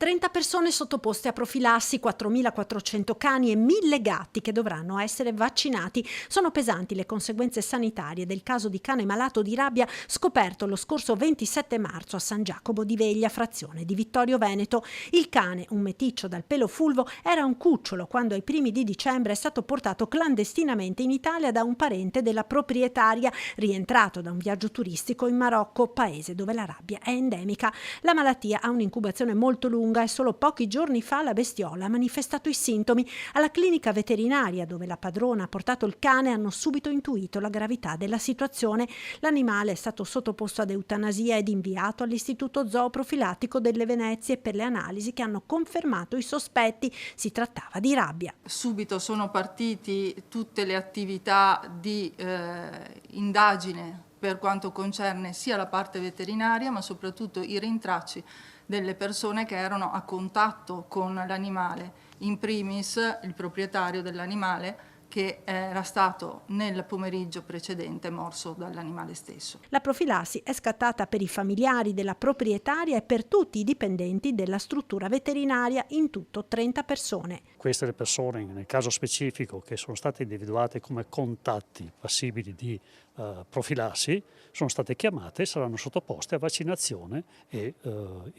30 persone sottoposte a profilassi, 4.400 cani e 1.000 gatti che dovranno essere vaccinati. Sono pesanti le conseguenze sanitarie del caso di cane malato di rabbia scoperto lo scorso 27 marzo a San Giacomo di Veglia, frazione di Vittorio Veneto. Il cane, un meticcio dal pelo fulvo, era un cucciolo quando ai primi di dicembre è stato portato clandestinamente in Italia da un parente della proprietaria, rientrato da un viaggio turistico in Marocco, paese dove la rabbia è endemica. La malattia ha un'incubazione molto lunga e solo pochi giorni fa la bestiola ha manifestato i sintomi. Alla clinica veterinaria dove la padrona ha portato il cane hanno subito intuito la gravità della situazione. L'animale è stato sottoposto ad eutanasia ed inviato all'Istituto Zooprofilattico delle Venezie per le analisi che hanno confermato i sospetti. Si trattava di rabbia. Subito sono partiti tutte le attività di indagine per quanto concerne sia la parte veterinaria ma soprattutto i rintracci delle persone che erano a contatto con l'animale, in primis il proprietario dell'animale che era stato nel pomeriggio precedente morso dall'animale stesso. La profilassi è scattata per i familiari della proprietaria e per tutti i dipendenti della struttura veterinaria, in tutto 30 persone. Queste le persone, nel caso specifico, che sono state individuate come contatti passibili di profilassi, sono state chiamate e saranno sottoposte a vaccinazione e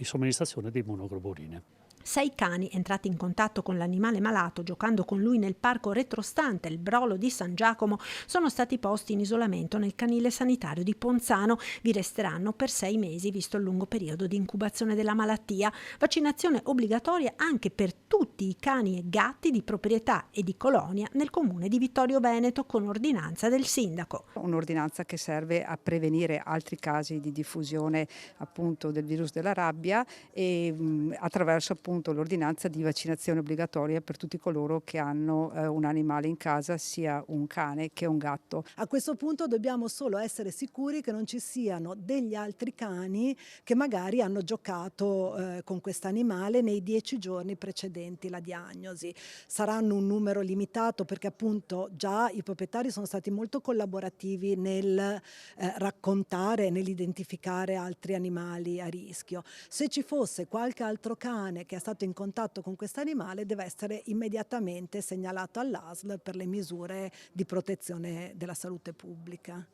somministrazione di immunoglobuline. 6 cani entrati in contatto con l'animale malato giocando con lui nel parco retrostante il Brolo di San Giacomo sono stati posti in isolamento nel canile sanitario di Ponzano. Vi resteranno per 6 mesi visto il lungo periodo di incubazione della malattia. Vaccinazione obbligatoria anche per tutti i cani e gatti di proprietà e di colonia nel comune di Vittorio Veneto con ordinanza del sindaco. Un'ordinanza che serve a prevenire altri casi di diffusione appunto del virus della rabbia e attraverso appunto l'ordinanza di vaccinazione obbligatoria per tutti coloro che hanno un animale in casa, sia un cane che un gatto. A questo punto dobbiamo solo essere sicuri che non ci siano degli altri cani che magari hanno giocato con questo animale nei 10 giorni precedenti la diagnosi. Saranno un numero limitato perché appunto già i proprietari sono stati molto collaborativi nel raccontare, nell'identificare altri animali a rischio. Se ci fosse qualche altro cane che è stato in contatto con questo animale deve essere immediatamente segnalato all'ASL per le misure di protezione della salute pubblica.